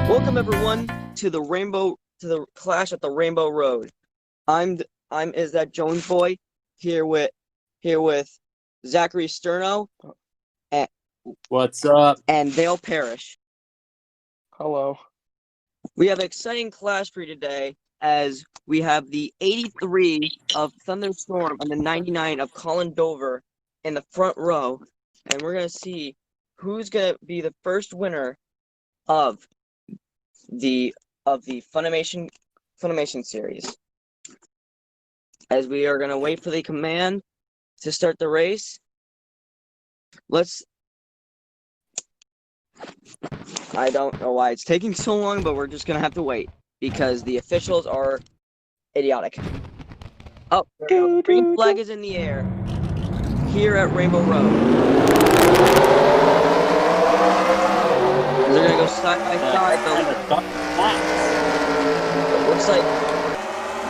Welcome everyone to the Clash at the Rainbow Road. I'm is that Jones boy here with Zachary Sterno and What's up? Dale Parrish. Hello. We have an exciting clash for you today as we have the 83 of Thunderstorm and the 99 of Colin Dover in the front row, and we're gonna see who's gonna be the first winner of the Funimation series. As we are gonna wait for the command to start the race. I don't know why it's taking so long, but we're just gonna have to wait because the officials are idiotic. Oh, the green flag is in the air here at Rainbow Road. They're gonna go side by side. It looks like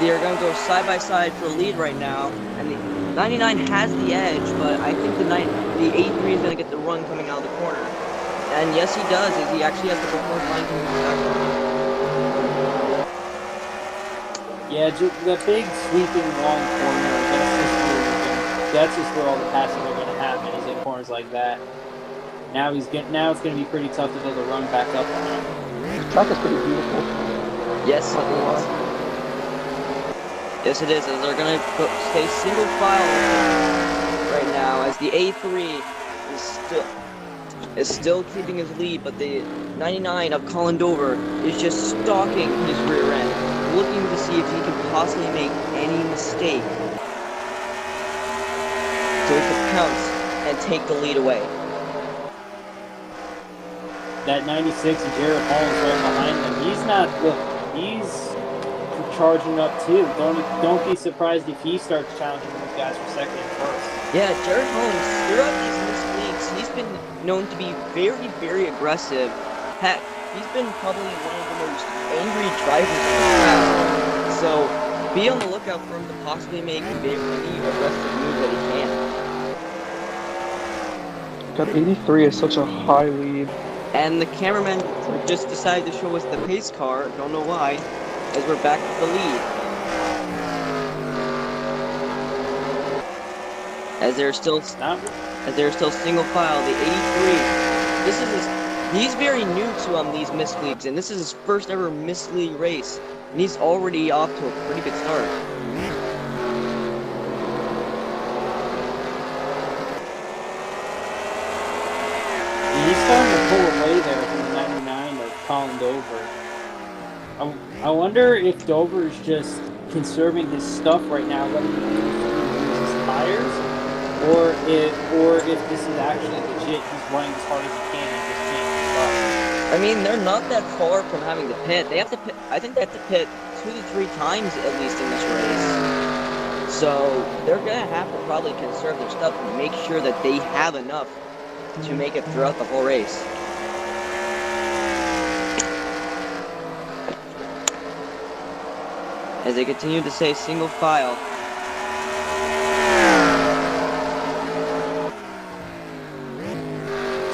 they're gonna go side by side for lead right now, and the 99 has the edge, but I think the 83 is gonna get the run coming out of the corner. And yes, he does. He actually has the before line coming back on. Yeah, the big sweeping long corner. That's just where all the passing are going to happen. Is in corners like that. Now it's going to be pretty tough to build a run back up on him. The track is pretty beautiful. Yes, it is. Yes, it is. As they're going to stay single file right now, as the A3 is still keeping his lead, but the 99 of Colin Dover is just stalking his rear end, looking to see if he can possibly make any mistake so he can pounce and take the lead away. That 96 and Jared Holmes right behind him. He's charging up too. Don't be surprised if he starts challenging those guys for second and first. Yeah, Jared Holmes, throughout these leagues, he's been known to be very, very aggressive. Heck, he's been probably one of the most angry drivers in the past. So be on the lookout for him to possibly make any aggressive move that he can. God, 83 is such a high lead. And the cameraman just decided to show us the pace car. Don't know why, as we're back with the lead. As they're still single file, the 83. He's very new to these Mist Leagues, and this is his first ever Mist League race, and he's already off to a pretty good start. He's starting to pull away there from the 99 of Colin Dover. I wonder if Dover is just conserving his stuff right now, letting him use his tires, or if this is actually legit. He's running as hard as he can and just can't keep up. I mean, they're not that far from having to pit. They have to pit. I think they have to pit 2 to 3 times at least in this race. So they're gonna have to probably conserve their stuff and make sure that they have enough to make it throughout the whole race. As they continue to stay single file.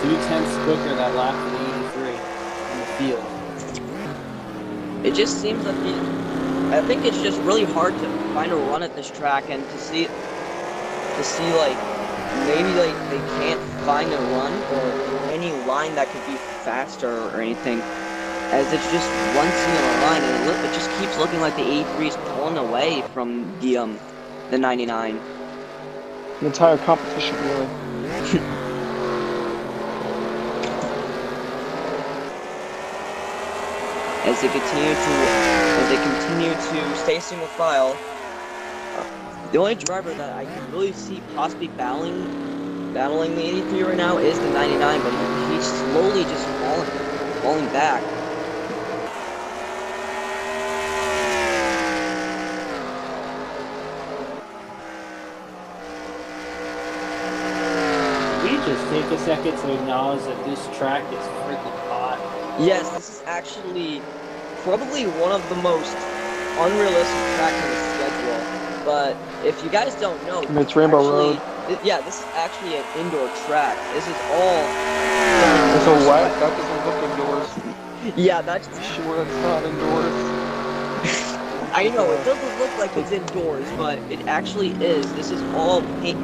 2/10 quicker that lap for the 83 in the field. It just seems like I think it's just really hard to find a run at this track and to see like maybe like they can't find a run or any line that could be faster or anything, as it's just one single line and it just keeps looking like the 83 is pulling away from the 99. The entire competition, really. As they continue to stay single file, the only driver that I can really see possibly battling the 83 right now is the 99, but he's slowly just falling back. We just take a second to acknowledge that this track is freaking hot. Yes, this is actually probably one of the most unrealistic tracks on the schedule. But if you guys don't know, it's Rainbow Road. Yeah, this is actually an indoor track. This is all. This There's a wet. That doesn't look indoors. Yeah, that's. Sure, that's not indoors. I know it doesn't look like it's indoors, but it actually is. This is all paint.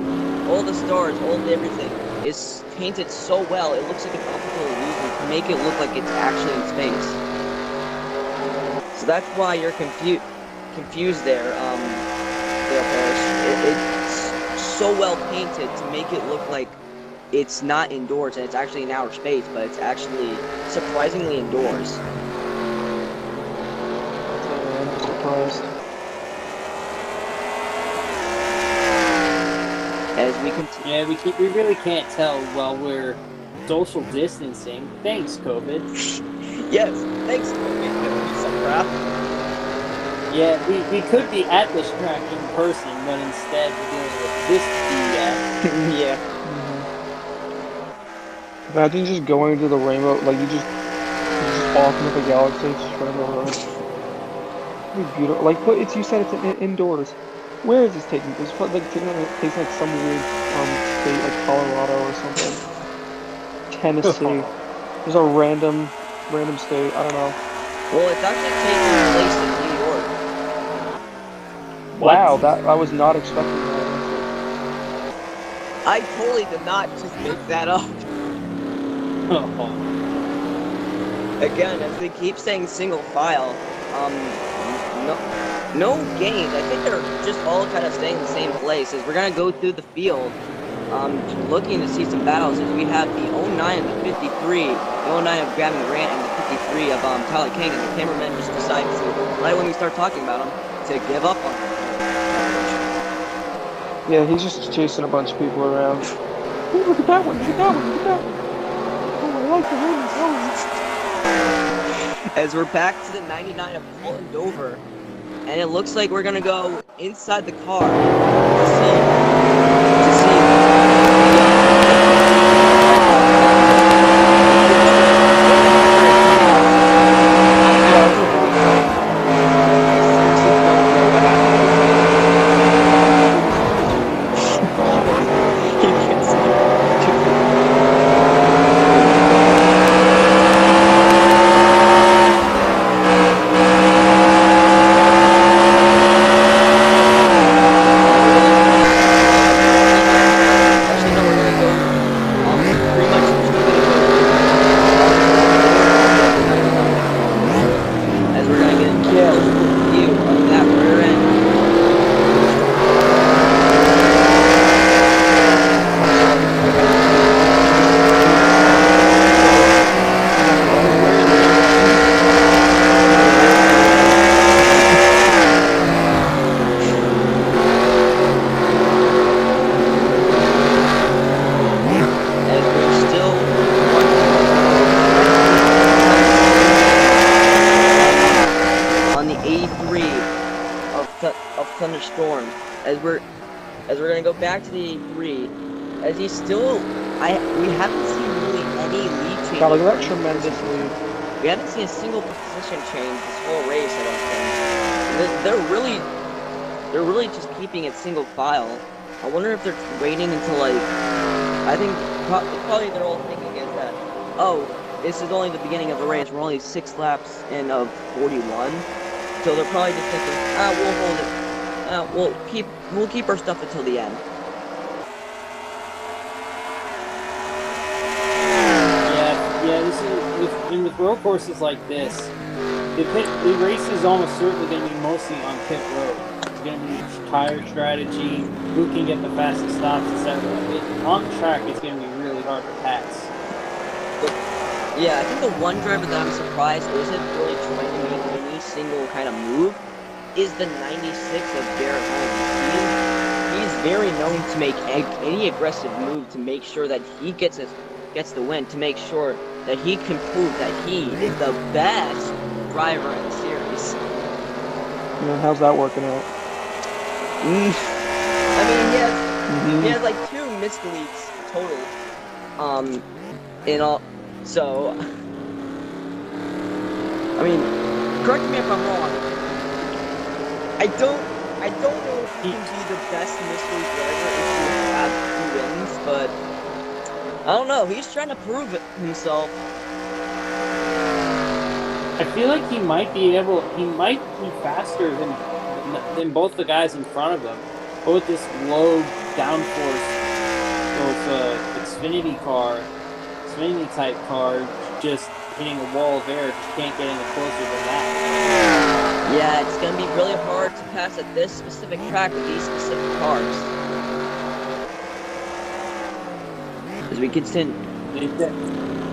All the stars, all the everything is painted so well. It looks like an optical illusion to make it look like it's actually in space. So that's why you're confused there, Dale Parrish. It's so well painted to make it look like it's not indoors and it's actually in outer space, but it's actually surprisingly indoors. I'm surprised. As we continue. Yeah, we really can't tell while we're social distancing. Thanks, COVID. Yes, thanks for making me some crap. Yeah, we could be at this track in person, but instead we're dealing with this BS. Yeah. Imagine just going to the rainbow, like you just off into the galaxy, just running over. It'd be beautiful. Like, but you said it's indoors. Where is this taking? It's like taking like some weird state like Colorado or something. Tennessee. There's a random state. I don't know. Well, it's actually taking place in New York. What? Wow, that I was not expecting that I totally did not just make that up. Again, as we keep saying single file, no games. I think they're just all kind of staying in the same place. As we're gonna go through the field, looking to see some battles. As we have the 09 and the 53, the 09 of Gavin Grant and the 53 of Tyler King, and the cameraman just decides to, right when we start talking about him, to give up on him. Yeah, he's just chasing a bunch of people around. Ooh, look at that one! Look at that one! Look at that one! Oh, I like the wings! As we're back to the 99 of Colin Dover, and it looks like we're gonna go inside the car to see. Thunderstorm, as we're gonna go back to the 83, as he's still, we haven't seen really any lead change. God, look at that tremendous lead. We haven't seen a single position change this whole race. I don't think they're really just keeping it single file. I wonder if they're waiting until like, I think probably they're all thinking is that, oh, this is only the beginning of the race. We're only 6 laps in of 41, so they're probably just thinking, we'll hold it. We'll keep our stuff until the end. Yeah. This is with road courses like this. The race is almost certainly going to be mostly on pit road. It's going to be tire strategy, who can get the fastest stops, etc. On the track, it's going to be really hard to pass. Yeah, I think the one driver that I'm surprised isn't really trying to make any single kind of move is the 96 of Garrett Holmes. He's very known to make any aggressive move to make sure that he gets the win, to make sure that he can prove that he is the best driver in the series. Yeah, how's that working out? I mean, he has like 2 missed leads total. In all, so I mean, correct me if I'm wrong. I don't know if he can be the best mystery driver if you have 2 wins, but I don't know. He's trying to prove it himself. I feel like he might be faster than both the guys in front of him. But with this low downforce, Xfinity type car, just hitting a wall of air, just can't get any closer than that. Yeah, it's going to be really hard to pass at this specific track with these specific cars. As we continue.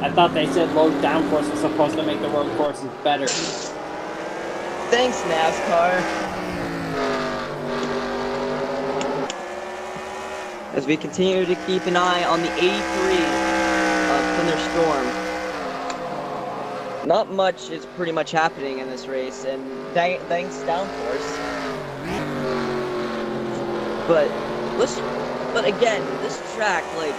I thought they said low downforce was supposed to make the road courses better. Thanks, NASCAR. As we continue to keep an eye on the 83 of Thunderstorm. Not much is pretty much happening in this race, and thanks downforce. But again, this track, like,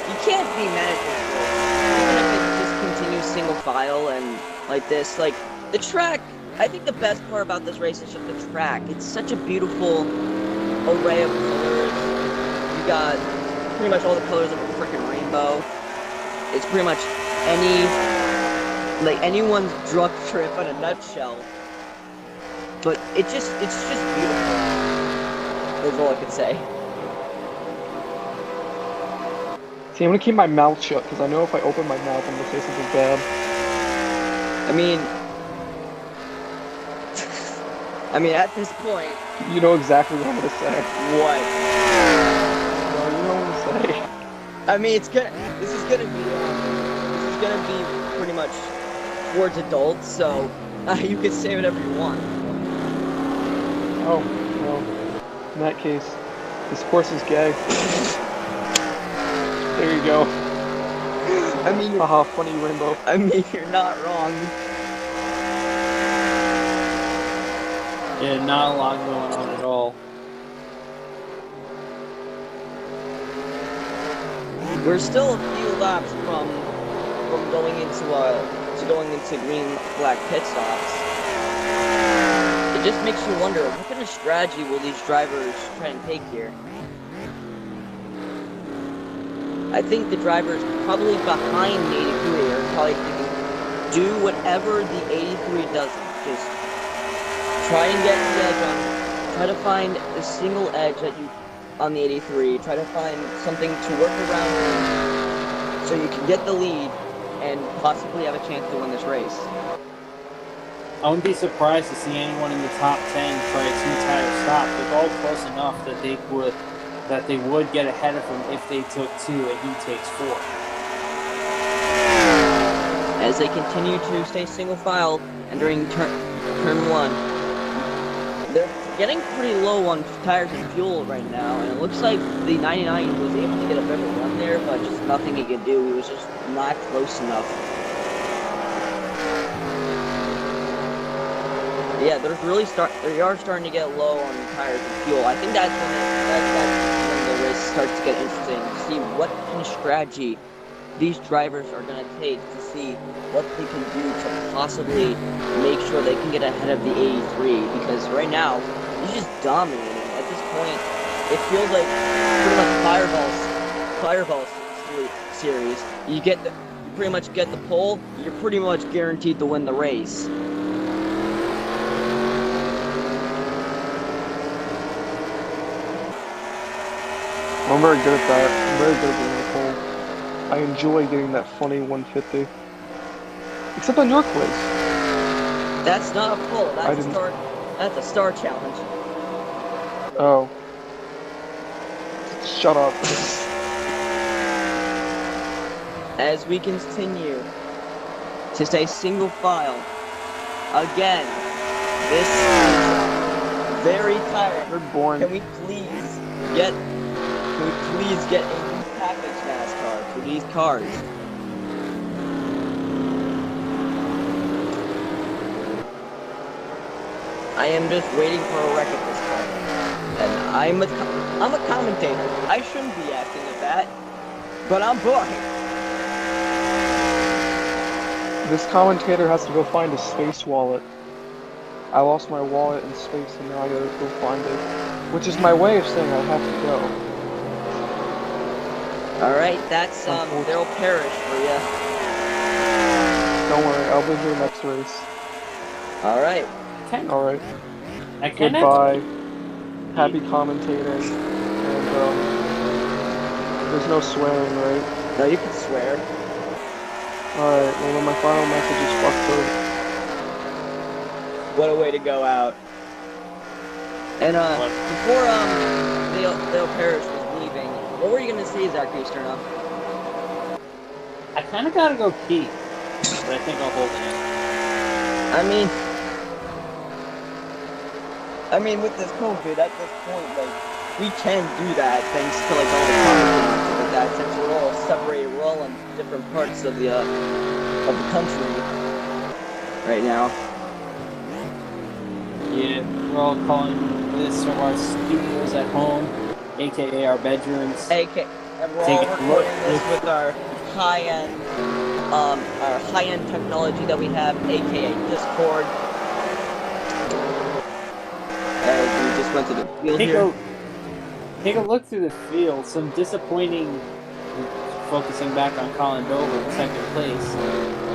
you can't be mad at this race. Even if it just continues single file and like this, like, the track, I think the best part about this race is just the track. It's such a beautiful array of colors. You got pretty much all the colors of a freaking rainbow. It's pretty much anyone's drug trip in a nutshell. But it's just beautiful. That's all I can say. See, I'm gonna keep my mouth shut because I know if I open my mouth, I'm gonna say something bad. I mean, at this point, you know exactly what I'm gonna say. What? No, you know what I'm gonna say. I mean, this is gonna be pretty much towards adults, so you can say whatever you want. Oh, well, in that case, this course is gay. There you go. I mean, haha, funny rainbow. I mean, you're not wrong. Yeah, not a lot going on at all. We're still a few laps from going into green flag pit stops. It just makes you wonder, what kind of strategy will these drivers try and take here? I think the drivers probably behind the 83 are probably thinking, do whatever the 83 doesn't. Just try and get the edge on. Try to find a single edge on the 83. Try to find something to work around so you can get the lead and possibly have a chance to win this race. I wouldn't be surprised to see anyone in the top 10 try a two-tire stop. They're all close enough that they would get ahead of him if they took 2 and he takes 4. As they continue to stay single file entering turn 1, they're getting pretty low on tires and fuel right now, and it looks like the 99 was able to get a better run there, but just nothing he could do. He was just not close enough. Yeah, they are starting to get low on tires and fuel. I think that's when the race starts to get interesting, to see what kind of strategy these drivers are going to take to see what they can do to possibly make sure they can get ahead of the 83, because right now, he's just dominating. At this point, it feels like pretty much Fireball series. You pretty much get the pole, you're pretty much guaranteed to win the race. I'm very good at that. I'm very good at getting the pole. I enjoy getting that funny 150. Except on your quiz. That's not a pole. That's a star challenge. Oh. Shut up. As we continue to stay single file. Again, this is very tiring. They're boring. Can we please get a new package NASCAR for these cars? I am just waiting for a wreck at this point. And I'm a commentator. I shouldn't be acting at that, but I'm bored. This commentator has to go find a space wallet. I lost my wallet in space and now I gotta go find it. Which is my way of saying I have to go. All right, that's Daryl Parrish for you. Don't worry, I'll be here next race. All right. All right. I kind of Goodbye. Happy commentating. And there's no swearing, right? No, you can swear. All right. Well, then my final message is fuck food. What a way to go out. And before Dale Parrish was leaving, what were you gonna say, Zachary Sterno? I kind of gotta go pee, but I think I'll hold it in. I mean, with this COVID at this point, like, we can do that thanks to like all the commenting and stuff like that. Since we're all separated, we're all in different parts of the country right now. Yeah, we're all calling this from our studios at home, aka our bedrooms. And we're all recording this with our high-end technology that we have, aka Discord. We just went to the field here. Take a look through the field. Some disappointing, focusing back on Colin Dover in second place.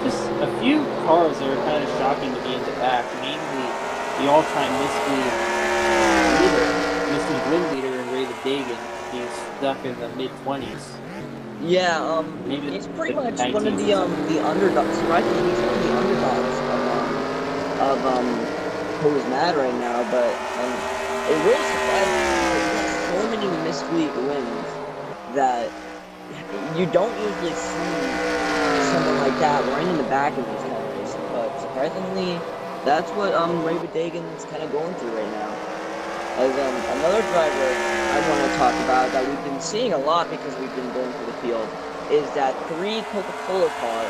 Just a few cars that are kind of shocking to me in the back, mainly the all-time Misspeed win leader in Ray the Dagan. He's stuck in the mid-20s. Yeah, he's pretty much one of the underdogs. Surprisingly, he's one of the underdogs of who's mad right now. But it really surprised me because he has so many misleague wins that you don't usually see someone like that running in the back of these kind of races. But surprisingly, that's what Ray Dagan's kind of going through right now. As another driver I want to talk about that we've been seeing a lot because we've been going through the field is that 3 Coca-Cola car.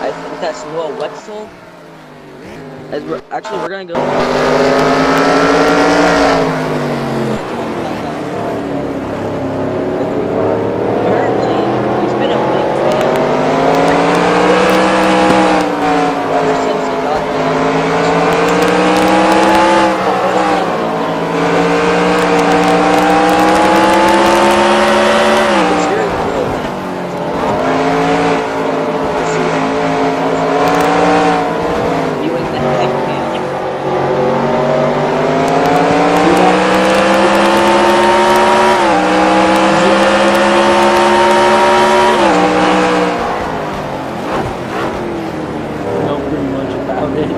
I think that's Noah Wetzel. As we're gonna go. Apparently, he's been a big fan ever since he got there. It's very cool that viewing the heck man. Know pretty much about it. He's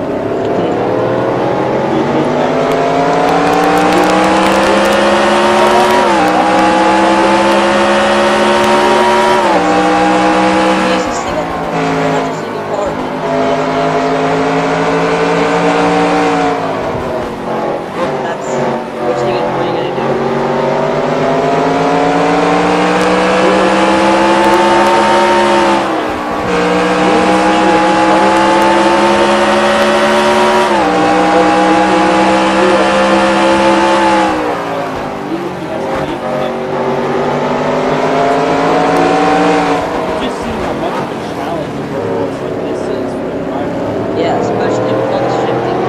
a single, pretty much a single part. That's what you gonna do. It just seems how much of a challenge a course like this is for the driver. Yeah, especially with all the shifting.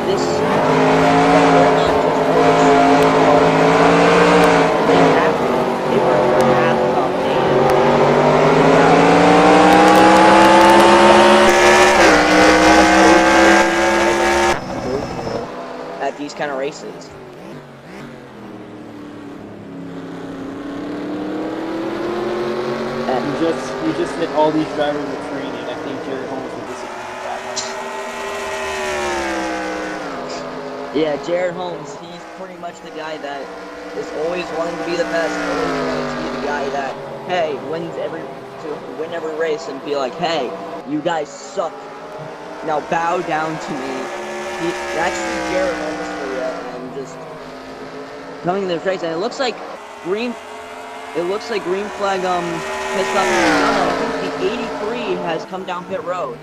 This we're not just they were for half at these kind of races. And You just hit all these drivers with training. I think Jared Holmes would disagree with that one. yeah, Jared Holmes, he's pretty much the guy that is always wanting to be the best, always wanting to be the guy that, hey, to win every race and be like, hey, you guys suck. Now bow down to me. That's Jared Holmes for you, and just coming to this race, and it looks like green flag pissed off. I think the 83 has come down pit road.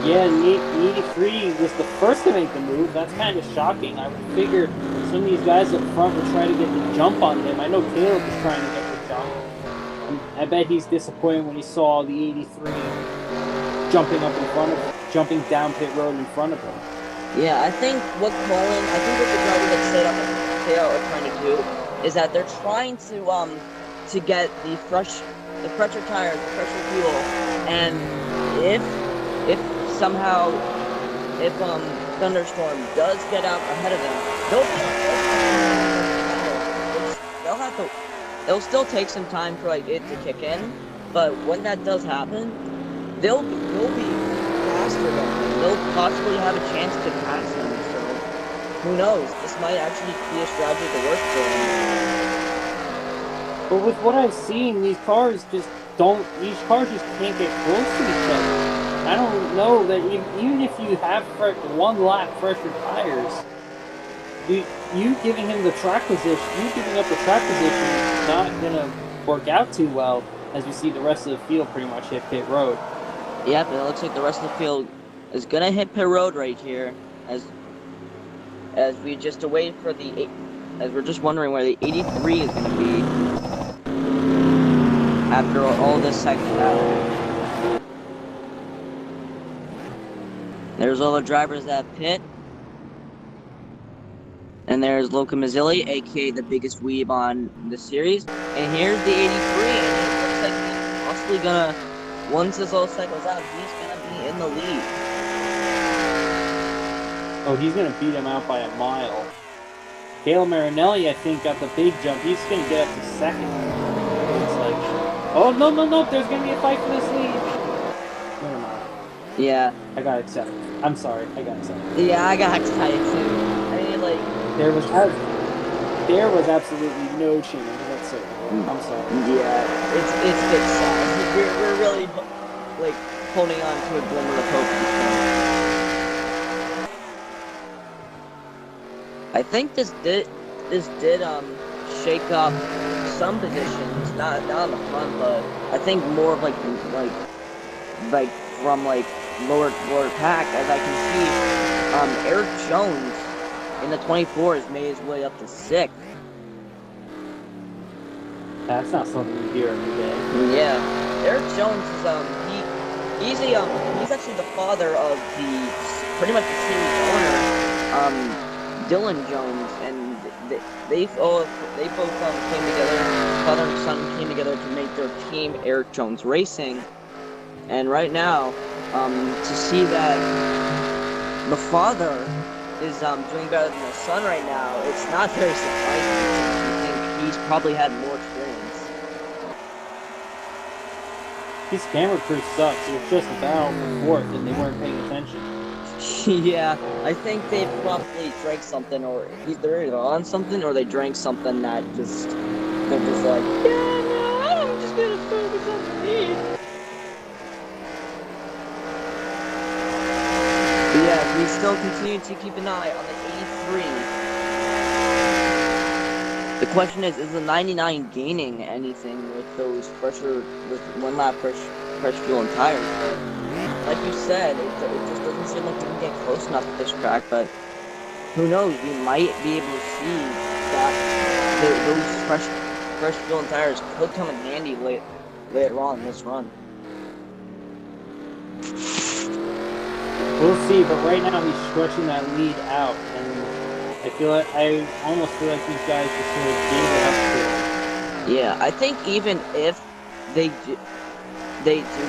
Yeah, the 83 was the first to make the move. That's kind of shocking. I would figure some of these guys up front would try to get the jump on him. I know Caleb was trying to get the jump. I bet he's disappointed when he saw the 83 jumping down pit road in front of him. Yeah, I think what the driver that set up and they are trying to do is that they're trying to get the fresher tires, the fresher fuel, and if somehow if Thunderstorm does get out ahead of them, they'll have to. It'll still take some time for like it to kick in, but when that does happen, they'll be faster than them. They'll possibly have a chance to pass them. So who knows? This might actually be a strategy that works for them. But with what I've seen, these cars just can't get close to each other. I don't know that even if you have one lap fresher tires, you giving him the track position, you giving up the track position is not gonna work out too well, as we see the rest of the field pretty much hit pit road. Yep, it looks like the rest of the field is gonna hit pit road right here, as we just await for as we're just wondering where the 83 is gonna be after all this second battle. There's all the drivers that pit. And there's Loca Mazzilli, aka the biggest weeb on the series. And here's the 83, and it looks like he's possibly gonna, once this all cycles out, he's gonna be in the lead. Oh, he's gonna beat him out by a mile. Caleb Marinelli, I think, got the big jump. He's gonna get up to second. It's like, oh no, there's gonna be a fight for this lead. Never mind. Yeah. I got excited. I'm sorry, I got excited. Yeah, I got excited too. I mean, like, there was absolutely no change whatsoever. I'm sorry. Yeah, it's a bit sad. We're really like holding on to a glimmer of hope at this point. I think this did shake up some positions, not on the front, but I think more of like from like lower pack, as I can see, Eric Jones in the 24 has made his way up to 6th. That's not something you hear every day. Yeah, Eric Jones is he's actually the father of pretty much the series owner, Dylan Jones, and they both came together. Father and son came together to make their team Eric Jones Racing, and right now, to see that the father is doing better than the son right now, it's not very surprising. I think he's probably had more experience. His camera crew sucks. It was just about fourth, and they weren't paying attention. Yeah, I think they probably drank something, or they're either on something, or they drank something that they're just like, yeah, no, I'm just gonna focus on the lead. But yeah, we still continue to keep an eye on the 83. The question is the 99 gaining anything with those with one lap fresh fuel and tires? But like you said, it just doesn't seem like we can get close enough to this track, but who knows, we might be able to see that those fresh fuel and tires could come in handy later on in this run. We'll see, but right now he's stretching that lead out, and I almost feel like these guys just sort of gave it up to him. Yeah, I think even if they do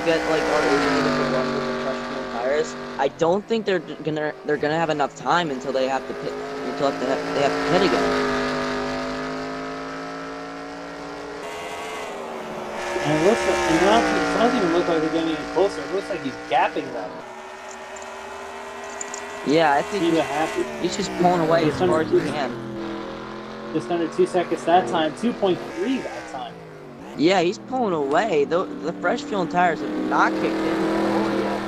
get like our run with the fresh fuel tires, I don't think they're gonna have enough time until they have to pit they have to pit again. And it looks like, it doesn't even look like they're getting any closer. It looks like he's gapping them. Yeah, I think he's just pulling away as far as he can. Just under 2 seconds that time, 2.3 that time. Yeah, he's pulling away. The fresh fuel and tires have not kicked in yet.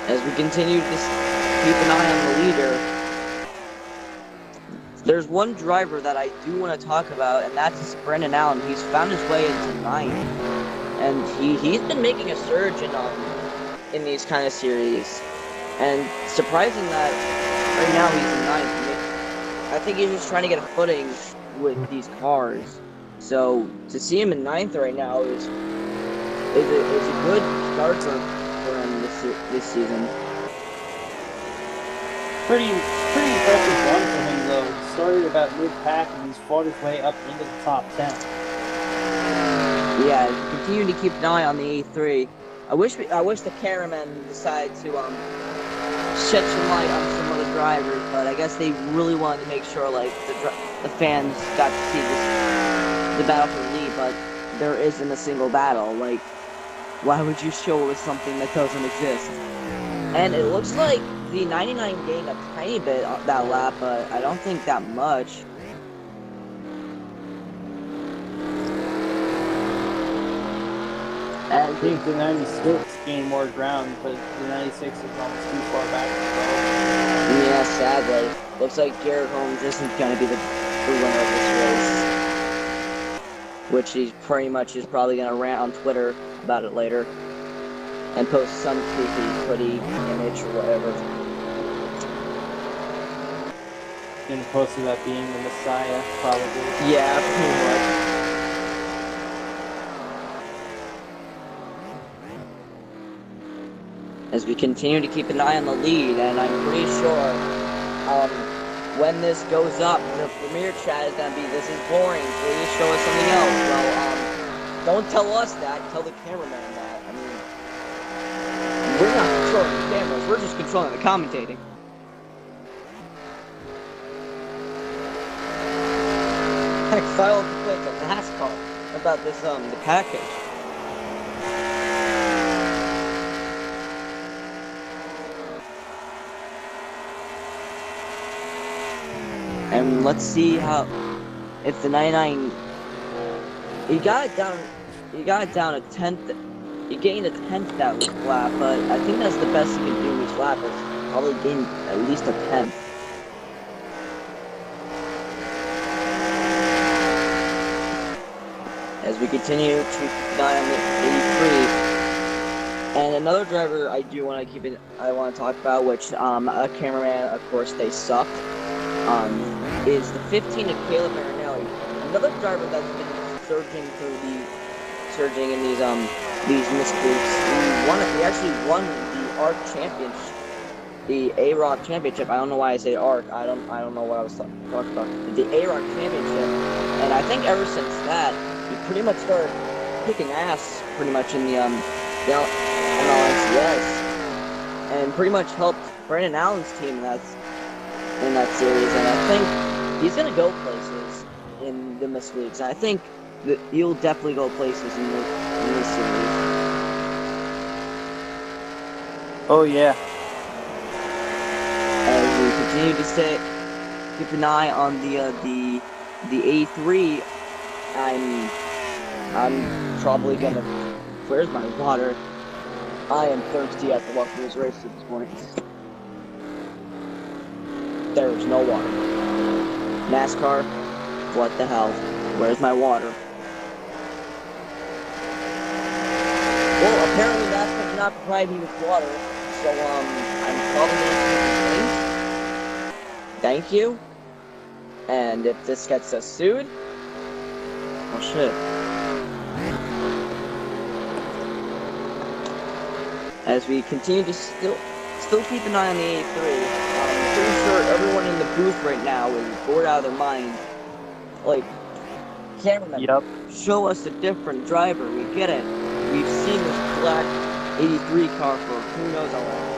As we continue to keep an eye on the leader, there's one driver that I do want to talk about, and that's Brendan Allen. He's found his way into ninth, and he's been making a surge in these kind of series. And surprising that right now he's in ninth. I think he's just trying to get a footing with these cars. So to see him in ninth right now is a good start for him this season. Pretty impressive run for him though. He started about mid-pack and he's fought his way up into the top 10. Yeah, continue to keep an eye on the A3. I wish the cameraman decided to shed some light on some other drivers, but I guess they really wanted to make sure like the fans got to see the battle for the lead, but there isn't a single battle. Like, why would you show us something that doesn't exist? And it looks like the 99 gained a tiny bit on that lap, but I don't think that much. I think the 96 gained more ground, but the 96 is almost too far back to go. Yeah, sadly. Looks like Garrett Holmes isn't going to be the winner of this race. Which he pretty much is probably going to rant on Twitter about it later. And post some creepy, pretty image or whatever. Gonna post about being the Messiah, probably. Yeah, pretty much. As we continue to keep an eye on the lead, and I'm pretty sure when this goes up, the premiere chat is gonna be, "This is boring, please show us something else." Well, don't tell us that, tell the cameraman that. I mean, we're not controlling the cameras, we're just controlling the commentating. Heck, file complaints on NASCAR about this, the package. And let's see if the 99, he got it down a tenth, he gained a tenth that lap, but I think that's the best he can do each lap, is probably gain at least a tenth. As we continue to keep an eye on the 83, and another driver I want to talk about, which a cameraman, of course, they sucked. Is the 15 of Caleb Marinelli, another driver that's been surging in these miscreants. He actually won the ARC championship, the A-Rock championship. I don't know why I say ARC. I don't know what I was talking about. The A-Rock championship, and I think ever since that, he pretty much started kicking ass pretty much in the NLCS, and pretty much helped Brandon Allen's team in that series, and I think he's gonna go places in the Miss Leagues. And I think that he'll definitely go places in this series. Oh yeah. As we continue to keep an eye on the A3, I'm probably gonna. Where's my water? I am thirsty after walking this race at this point. There's no water. NASCAR, what the hell? Where's my water? Well, apparently NASCAR did not provide me with water, so I'm probably gonna take a drink. Thank you. And if this gets us sued, oh shit. As we continue to still keep an eye on the A3. I'm pretty sure everyone in the booth right now is bored out of their mind. Like, cameraman, show us a different driver. We get it. We've seen this black 83 car for who knows how long.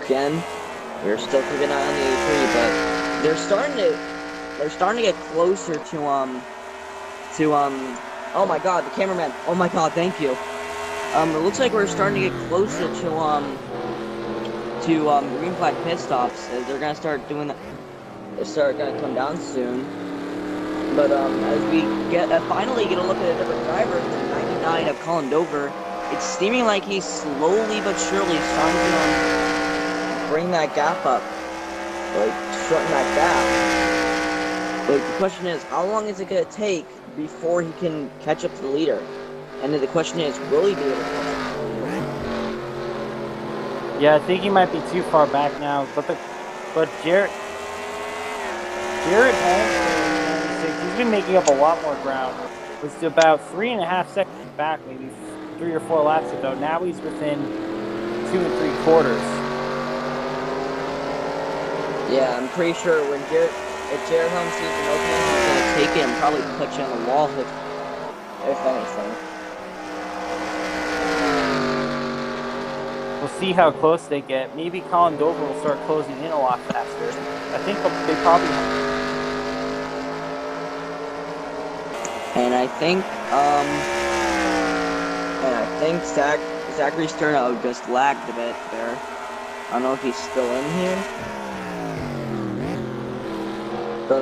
Again, we're still keeping an eye on the A3, but they're starting to get closer to oh my god, the cameraman. Oh my god, thank you. It looks like we're starting to get closer to to green flag pit stops, as they're gonna start doing that. They're gonna come down soon. But as we finally get a look at a different driver, the 99 of Colin Dover, it's seeming like he's slowly but surely starting to bring that gap up, like shorten that gap. But the question is, how long is it gonna take before he can catch up to the leader? And then the question is, will he be able to catch up to the leader? Yeah, I think he might be too far back now. But Jarrett Holmes, he's been making up a lot more ground. Was about 3.5 seconds back, maybe 3 or 4 laps ago. Now he's within 2 3/4. Yeah, I'm pretty sure if Jared Holmes sees an opening, he's gonna take it and probably put you on the wall if anything. We'll see how close they get. Maybe Colin Dover will start closing in a lot faster. I think they probably. And I think Zachary Sterno just lagged a bit there. I don't know if he's still in here. But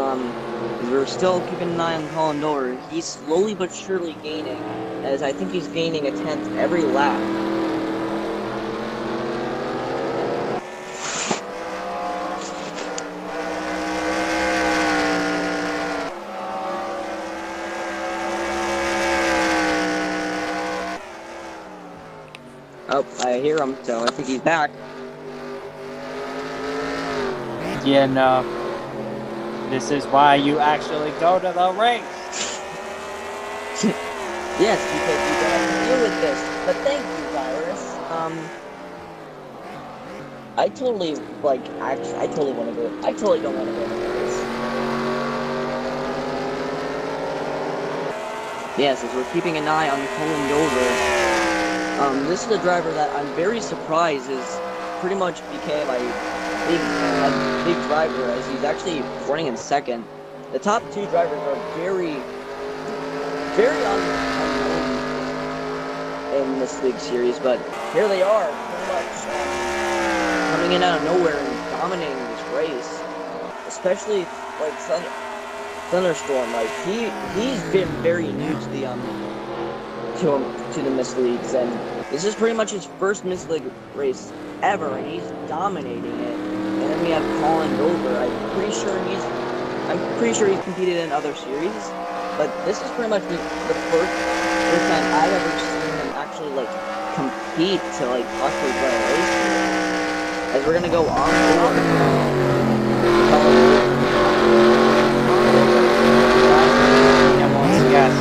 we're still keeping an eye on Colin Dover. He's slowly but surely gaining, as I think he's gaining a 10th every lap. Oh, I hear him, so I think he's back. Yeah, no. This is why you actually go to the race. Yes, because you gotta deal with this. But thank you, Virus. I totally don't want to go. I totally don't want to go to the race. Yes, as we're keeping an eye on Colin Dover. This is a driver that I'm very surprised is pretty much became a big driver, as he's actually running in second. The top 2 drivers are very unknown in this league series, but here they are, pretty much coming in out of nowhere and dominating this race. Especially like Thunderstorm, like he's been very new to the to the Miss Leagues, and this is pretty much his first Miss League race ever, and he's dominating it. And then we have Colin Dover. I'm pretty sure he's competed in other series, but this is pretty much the first time I've ever seen him actually like compete to like possibly win a race. As we're gonna go on board Colin Dover. Yes.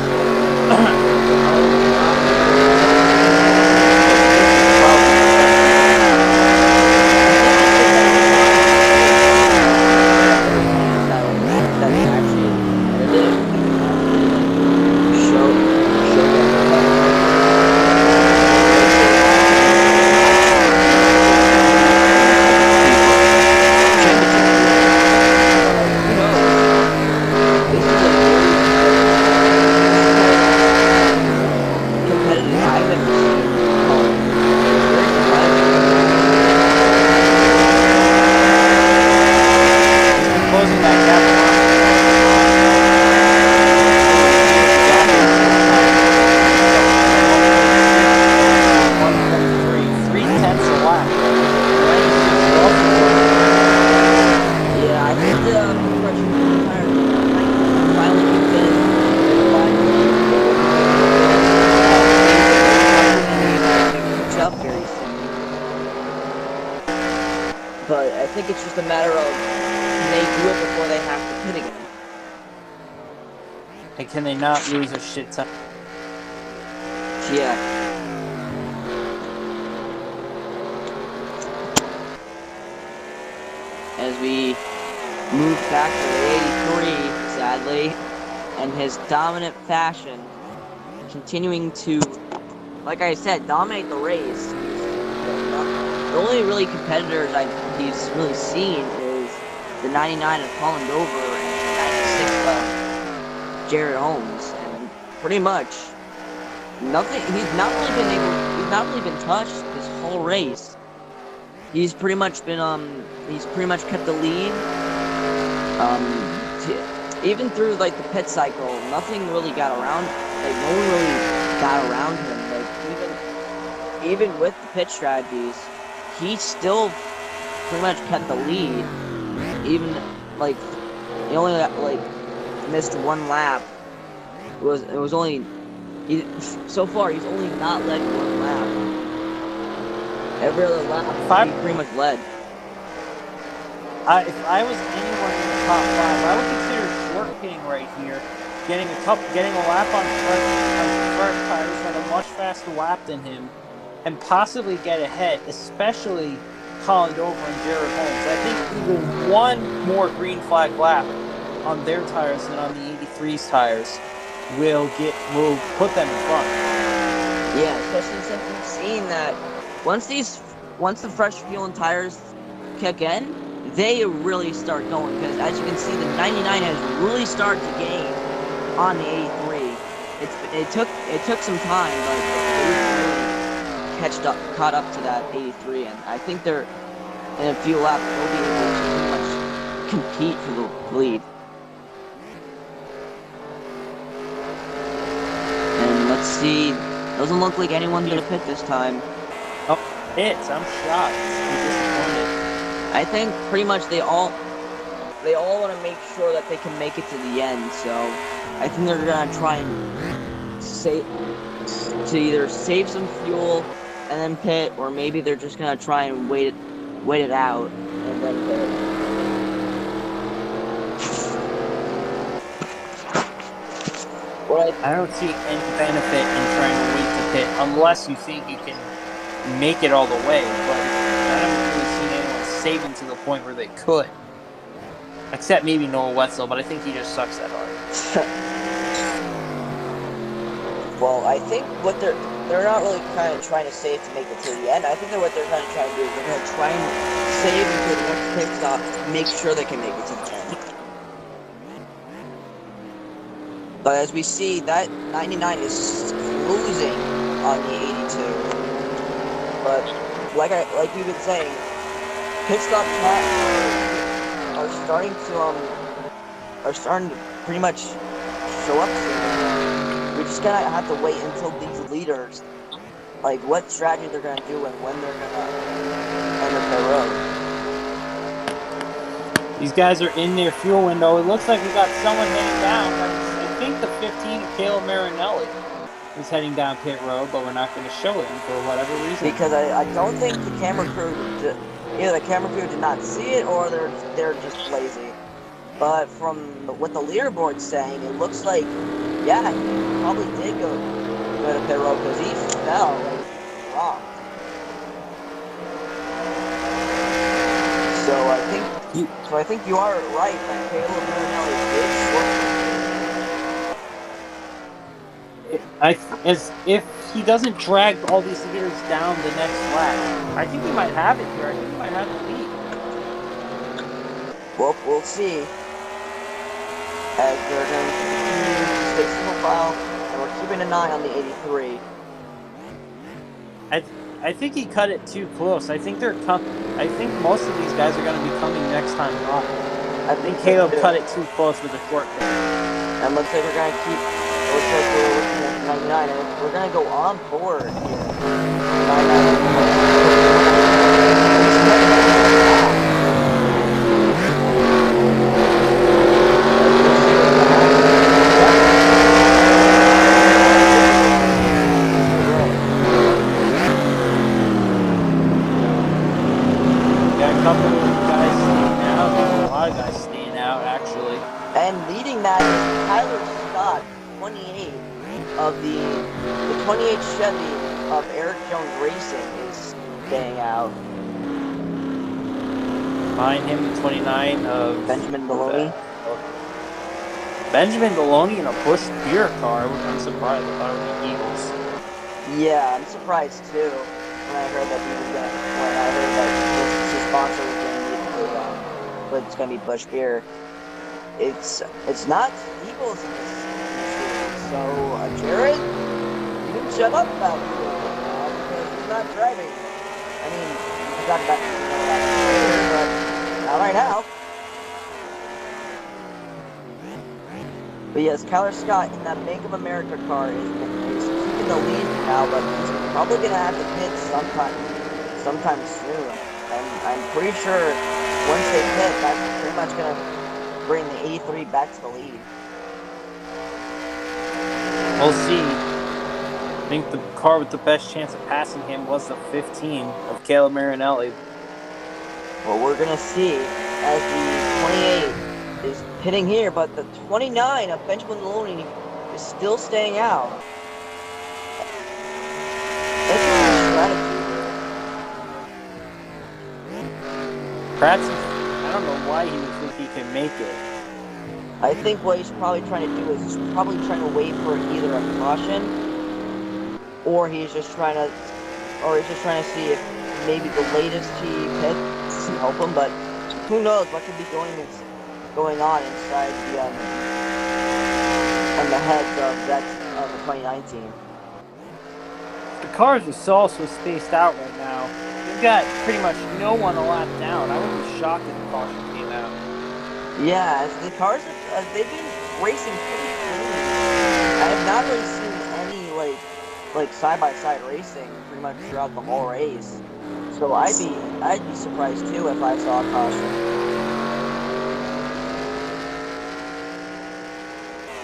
But I think it's just a matter of, can they do it before they have to pit again? And can they not lose a shit ton? Yeah. As we move back to the 83, sadly, and his dominant fashion, continuing to, like I said, dominate the race. The only really competitors he's really seen is the 99 of Colin Dover and the 96 of Jared Holmes, and pretty much nothing. He's not really been touched this whole race. he's pretty much kept the lead. Even through like the pit cycle, nothing really got around. Like no one really got around him. Like even with the pit strategies, he still pretty much kept the lead. Even like he only like missed one lap. It was only so far he's only not led one lap. Every other lap he pretty much led. If I was anywhere in the top 5, I would consider short pitting right here, getting a lap on fresh tires, run a much faster lap than him, and possibly get ahead, especially Colin Dover and Jared Holmes. I think even one more green flag lap on their tires than on the 83's tires will put them in front. Yeah, especially since we've seen that once the fresh fuel and tires kick in, they really start going, because as you can see, the 99 has really started to gain on the 83. It took some time, but they really caught up to that 83, and I think they're in a few laps they'll be able to pretty much compete for the lead. And let's see, doesn't look like anyone's gonna pit this time. Oh, pits! I'm shocked. I'm disappointed. I think pretty much they all want to make sure that they can make it to the end. So I think they're gonna try and either save some fuel and then pit, or maybe they're just gonna try and wait it out and then pit. I don't see any benefit in trying to wait to pit unless you think you can make it all the way. But I haven't really seen anyone saving to the point where they could. Except maybe Noah Wetzel, but I think he just sucks that hard. Well, I think what they're not really kind of trying to save to make it to the end. I think what they're kind of trying to do is they're going to try and save until the next pit stop, make sure they can make it to the end. But as we see, that 99 is losing on the 82. But like we've been saying, pit stop cats are starting to pretty much show up soon. We're just gonna have to wait until these leaders, like what strategy they're gonna do and when they're gonna enter the road. These guys are in their fuel window. It looks like we got someone heading down. I think the 15 of Caleb Marinelli is heading down pit road, but we're not going to show him for whatever reason. Because I don't think the camera crew either the camera crew did not see it or they're just lazy. But from what the leaderboard's saying, it looks like he probably did go to pit road because he fell like rock. So I think you are right that Caleb Marinelli did if he doesn't drag all these leaders down the next lap, I think we might have it here. I think we might have the lead. Well, we'll see. As they're going to continue to stay single file, and we're keeping an eye on the 83. I think he cut it too close. I think most of these guys are going to be coming next time on. I think Caleb cut it too close with a short pit. And looks like we're going to keep. Looks like we're looking at 99, and we're going to go on board here. 99. And leading that is Tyler Scott, 28 of the 28 Chevy of Eric Jones Racing is staying out. Behind him, the 29 of Benjamin Maloney. Benjamin Maloney in a Busch beer car. I'm surprised. I thought it was the Eagles. Yeah, I'm surprised too when I heard that his sponsor was going to be but it's going to be Busch beer. It's not Eagles in this series, so Jared, you can shut up about Eagles now because he's not driving. I mean, he's not But yes, Kyler Scott in that Bank of America car is keeping the lead now, but he's probably gonna have to pit sometime soon. And I'm pretty sure once they pit, that's pretty much gonna bring the 83 back to the lead. We'll see. I think the car with the best chance of passing him was the 15 of Caleb Marinelli. Well, we're gonna see as the 28 is pitting here, but the 29 of Benjamin Maloney is still staying out. Interesting strategy here. Perhaps I don't know why he would think he can make it. I think what he's probably trying to do is he's probably trying to wait for either a caution, or he's just trying to see if maybe the latest he pits can help him. But who knows what could be going on inside the heads of the 2019. The cars are also spaced out right now. We've got pretty much no one a lap down. I would be shocked if the caution came out. Yeah, the cars they've been racing pretty clean. I have not really seen any like side-by-side racing pretty much throughout the whole race. So I'd be surprised too if I saw a caution.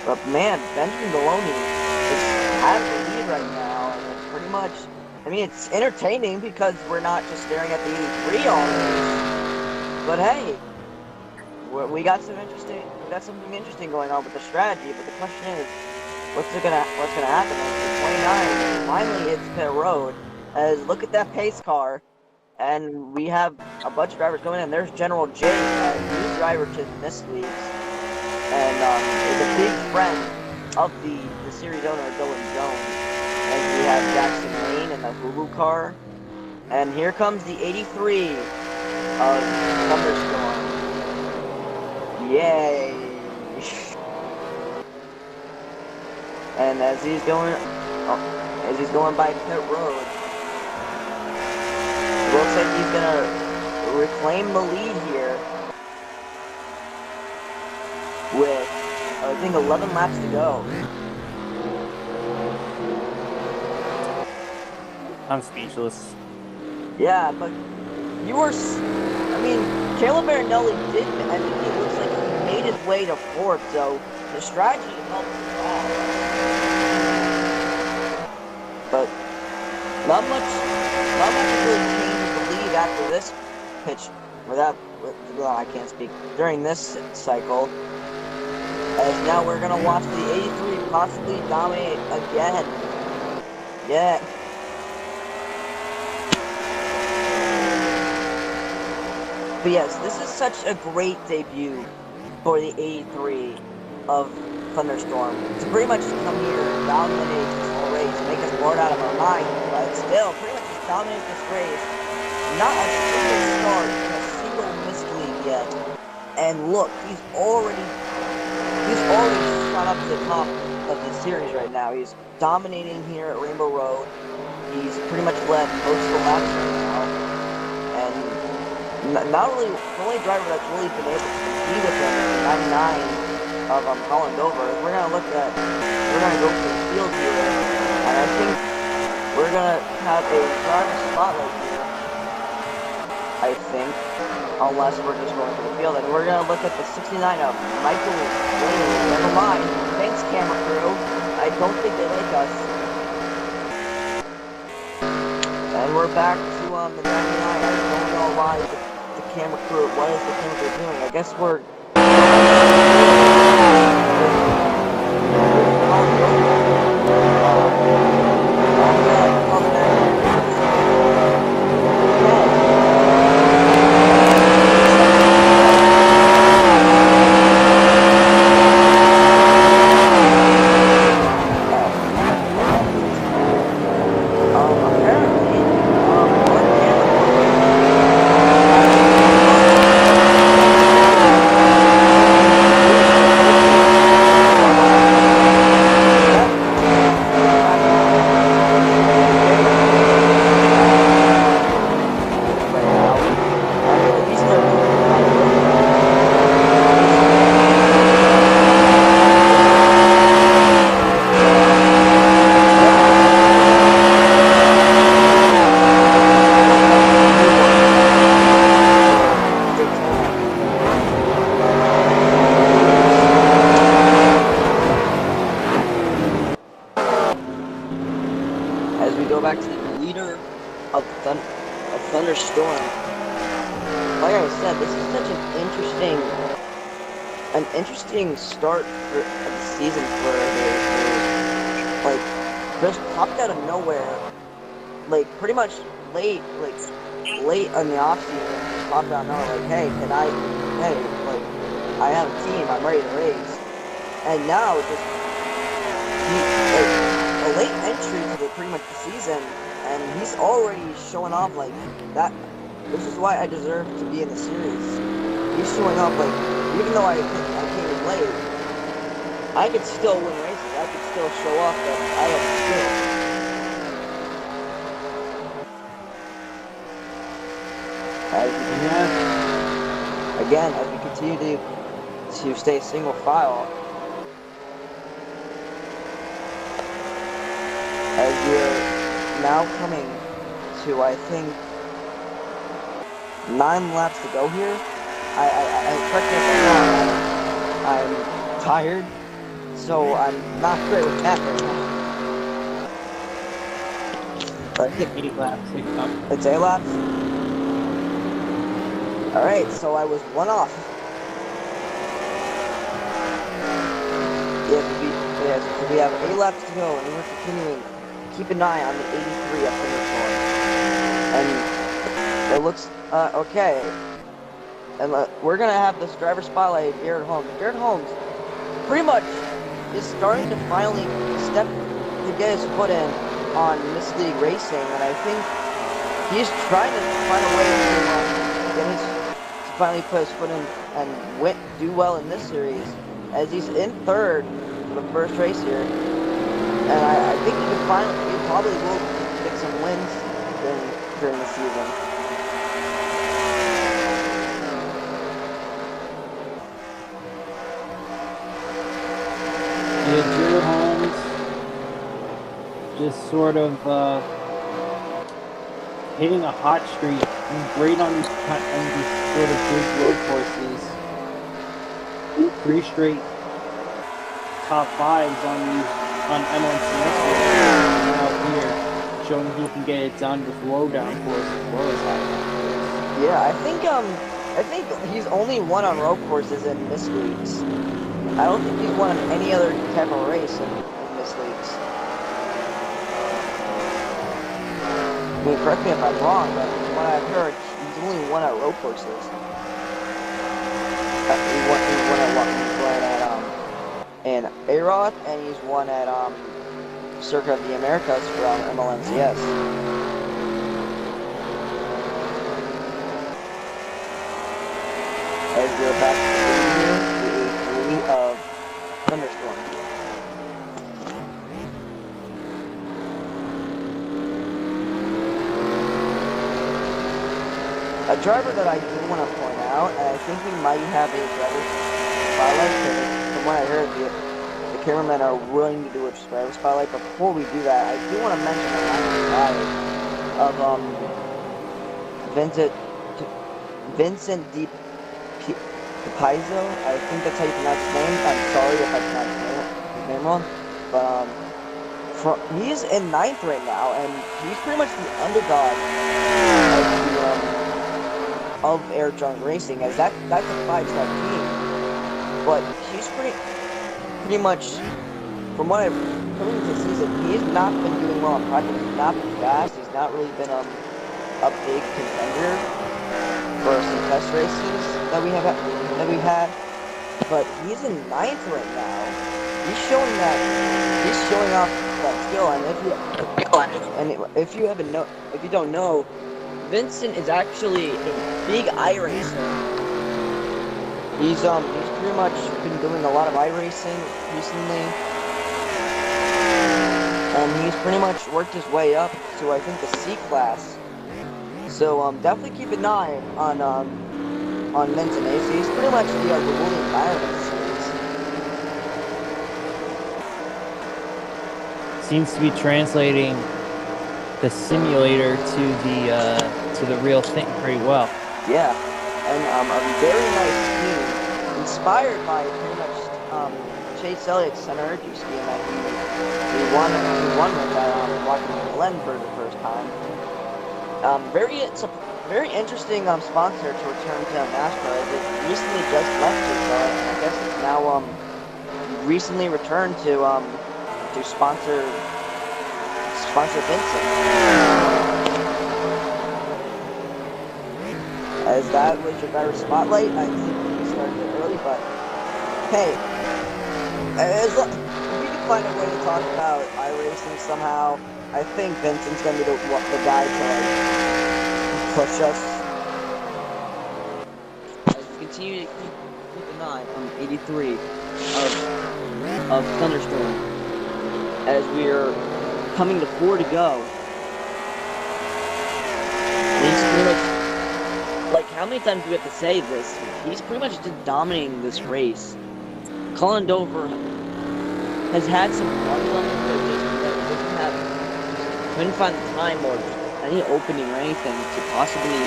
But man, Benjamin Maloney is out of the lead right now, and it's pretty much. I mean, it's entertaining because we're not just staring at the 83 all race. But hey, we got something interesting going on with the strategy. But the question is, what's gonna happen? The 29 finally hits pit road. As look at that pace car, and we have a bunch of drivers coming in. There's General J, a new driver to this week, and is a big friend of the series owner Dylan Jones. And we have Jackson Lane in the Hulu car, and here comes the 83 of Thunderstorm. Yay! And as he's going by pit road, it looks like he's gonna reclaim the lead here with, I think, 11 laps to go. I'm speechless. Yeah, but Caleb Marinelli did, I mean, it looks like he made his way to fourth, so the strategy helped him out. But not much really changed the lead after this pitch, I can't speak, during this cycle. As now we're going to watch the 83 possibly dominate again. Yeah. But yes, this is such a great debut for the 83 of Thunderstorm. To pretty much come here and dominate this whole race, make us bored out of our mind, but still pretty much just dominate this race. Not a single start in a single mislead yet. And look, he's already shot up to the top of the series right now. He's dominating here at Rainbow Road. He's pretty much led most of the laps right now. And not really, the only driver that's really been able to compete with him is the 99 of Holland Dover. We're gonna go to the field here, and I think we're gonna have a driver spotlight here. I think, unless we're just going to the field, and we're gonna look at the 69 of Michael Wayne. Never mind. Thanks, camera crew. I don't think they like us. And we're back to the 99. I don't know why the camera crew, what is the camera crew doing? I guess we're of Thunderstorm. Like I said, this is such an interesting start of the season for his, like, just popped out of nowhere, like, pretty much late in the off season, just popped out of nowhere, like, hey, like, I have a team, I'm ready to race, and now just like a late entry to pretty much the season, and he's already showing off like that. This is why I deserve to be in the series. He's showing off like, even though I came in late, I could still win races. I could still show off that I have skill. Again, as we continue to stay single file, as we're now coming to, I think, 9 laps to go here. Correct me if I'm wrong, I'm tired, so I'm not great with that right now. But I think 8 laps. it's 8 laps? Alright, so I was 1 off. So we have 8 laps to go, and we're continuing. Keep an eye on the 83 up in the floor. And it looks, okay. And we're going to have this driver spotlight, Garrett Holmes. Garrett Holmes pretty much is starting to finally get his foot in on Miss League Racing, and I think he's trying to find a way to finally put his foot in and do well in this series, as he's in 3rd for the first race here. And I think he probably will get some wins during the season. Yeah, Garrett Holmes just sort of hitting a hot streak and great on these sort of big road courses. 3 straight top 5s on MLCS out here, showing he can get it done with low down course as well as high down course. Yeah, I think he's only won on road courses in Miss Leagues. I don't think he's won any other type of race in Miss Leagues. I mean, correct me if I'm wrong, but from what I've heard, he's only won at road courses. He won at A-Rod, and he's won at Circuit of the Americas for MLNCS. As we're back to the A3 of Thunderstorm. A driver that I do want to point out, and I think we might have a driver spotlight, because from what I heard, the cameramen are willing to do a driver spotlight. But before we do that, I do want to mention the line of Vincent D. Pizzo. I think that's how you pronounce his name. I'm sorry if I pronounced his name wrong. But he's in 9th right now, and he's pretty much the underdog of Air Junk Racing, as that's a 5-star team. But he's pretty much, from what I've heard this season, he's not been doing well on practice. He's not been fast. He's not really been a big contender for some test races that we've had. But he's in 9th right now. He's showing off that skill. And if you don't know, Vincent is actually a big iRacer. He's pretty much been doing a lot of iRacing recently, and he's pretty much worked his way up to, I think, the C class. So definitely keep an eye on Vincent. He's pretty much the William Byron series. Seems to be translating the simulator to the real thing pretty well. Yeah, and a very nice scheme, inspired by pretty much Chase Elliott's Center Energy scheme that he won with that Washington Glen for the first time. It's a very interesting sponsor to return to NASCAR. As it recently just left it, so I guess it's now recently returned to sponsor Vincent. As that was your better spotlight, I think we started it early, but hey, if we can find a way to talk about iRacing somehow, I think Vincent's gonna be the guy to push us. As we continue to keep an eye on 83 of Thunderstorm, as we're coming to 4 to go. He's pretty much, like, how many times do we have to say this? He's pretty much just dominating this race. Colin Dover has had some problems on it, but couldn't find the time or any opening or anything to possibly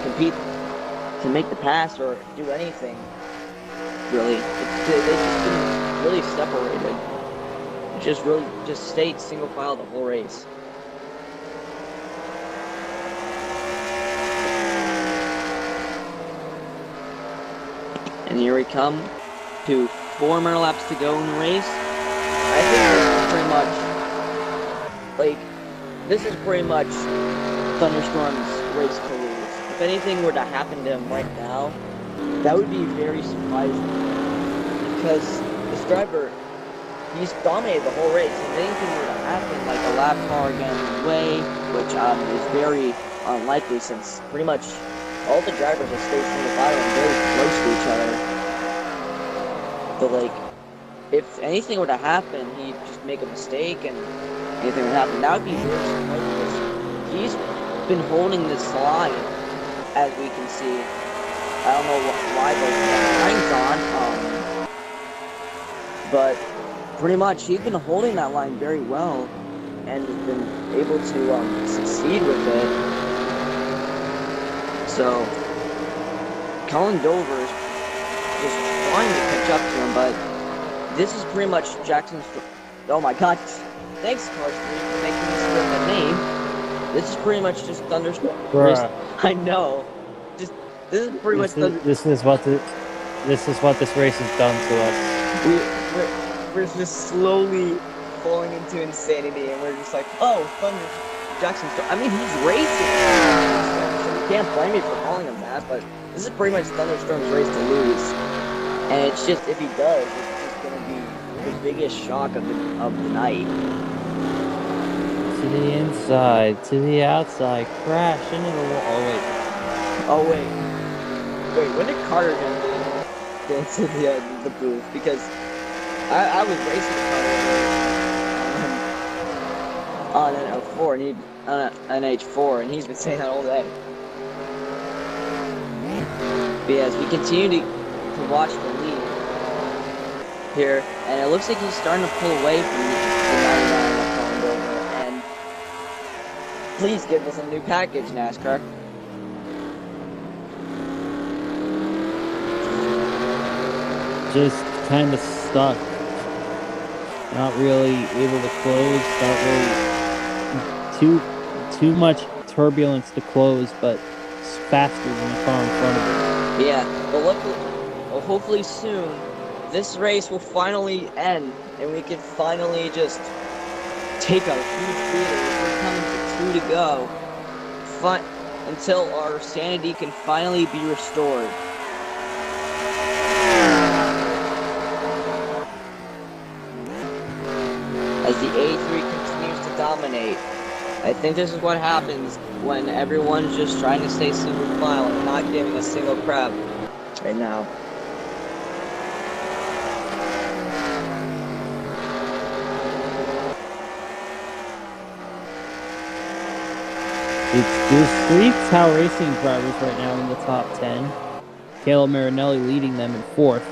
compete to make the pass or do anything. Really, they just been really separated. Just stayed single file the whole race. And here we come to 4 more laps to go in the race. I think this is pretty much Thunderstorm's race to lose. If anything were to happen to him right now, that would be very surprising. Because this driver, he's dominated the whole race. If anything were to happen, like a lap car getting his way, which is very unlikely since pretty much all the drivers are staying single file and very close to each other. But like, if anything were to happen, he'd just make a mistake and anything would happen. That would be very surprising because he's been holding this line, as we can see. I don't know why the line's on, but pretty much he's been holding that line very well and has been able to succeed with it. So Colin Dover is just trying to catch up to him, but this is pretty much Jackson's. Oh my God! Thanks, Cars 3, for making this with the name. This is pretty much just Thunderstorm. I know. This is pretty much This is what this race has done to us. We're just slowly falling into insanity, and we're just like, oh, Jackson's. I mean, he's racing. So you can't blame me for calling him that, but this is pretty much Thunderstorm's race to lose. And it's just, if he does, it's just going to be the biggest shock of the night. To the inside, to the outside, crash into the wall. Oh wait. When did Carter get into the booth? Because I was racing Carter on an L4 and an H4, and he's been saying that all day. But yes, we continue to watch the lead here, and it looks like he's starting to pull away from the 99 of Colin Dover. And please give us a new package, NASCAR. Just kind of stuck. Not really able to close. Not really too much turbulence to close, but it's faster than the car in front of him. Yeah, but hopefully soon, this race will finally end, and we can finally just take a huge breather. We're coming to 2 to go, until our sanity can finally be restored. As the A3 continues to dominate. I think this is what happens when everyone's just trying to stay single file and not giving a single crap right now. There's 3 Tau Racing drivers right now in the top 10. Caleb Marinelli leading them in 4th.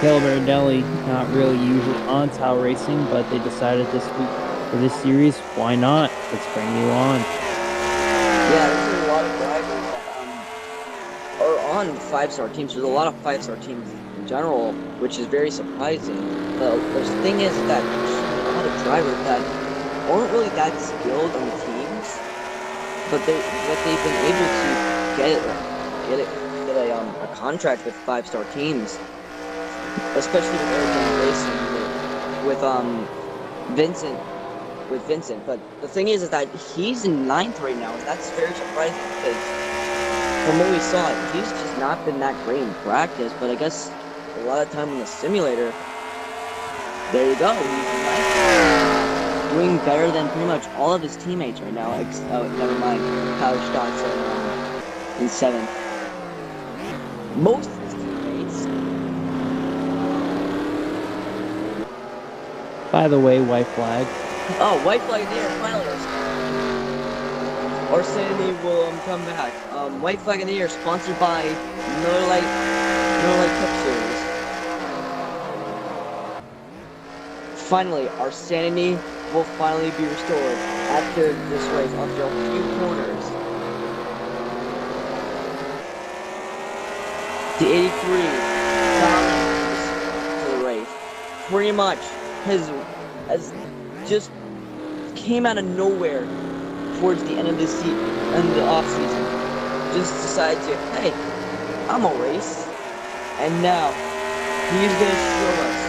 Caleb Marinelli, not really usually on Tau Racing, but they decided this week for this series, why not? Let's bring you on. Yeah, there's a lot of drivers that are on 5-star teams. There's a lot of 5-star teams in general, which is very surprising. The thing is that there's a lot of drivers that aren't really that skilled on teams, but they've been able to get a contract with 5-star teams, especially with Arizona Racing with Vincent. But the thing is that he's in 9th right now, and that's very surprising because from what we saw, he's just not been that great in practice. But I guess a lot of time in the simulator, there you go, he's in 9th, doing better than pretty much all of his teammates right now. Never mind, Kyle Stott's in 7th. Most of his teammates. By the way, white flag. Oh, white flag in the air, finally. Our sanity will come back. White flag in the air, sponsored by Miller Lite Cup Series. Finally, our sanity will finally be restored after this race, after a few corners. The 83 dominates the race. Pretty much has just came out of nowhere towards the end of the off season. Just decided to, hey, I'm a race, and now he's gonna show us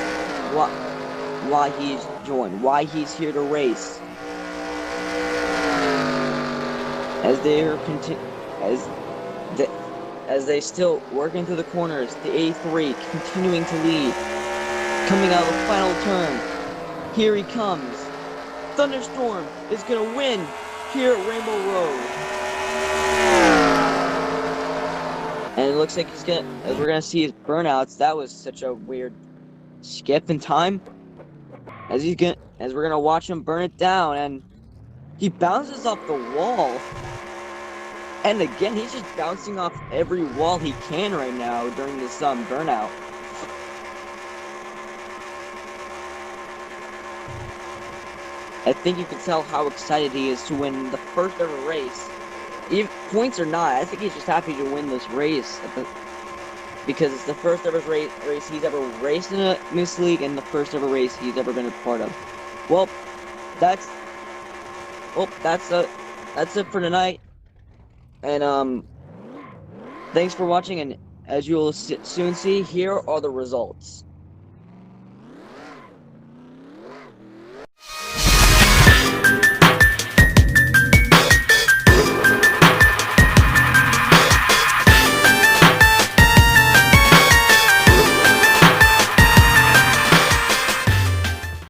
why he's joined, why he's here to race. As they still working through the corners, the 83 continuing to lead, coming out of the final turn. Here he comes. Thunderstorm is gonna win here at Rainbow Road. And it looks like as we're gonna see his burnouts. That was such a weird skip in time. As we're gonna watch him burn it down, and he bounces off the wall. And again, he's just bouncing off every wall he can right now during this burnout. I think you can tell how excited he is to win the first ever race. Even points or not, I think he's just happy to win this race because it's the first ever race he's ever raced in this league, and the first ever race he's ever been a part of. Well, that's it for tonight. And thanks for watching. And as you will soon see, here are the results.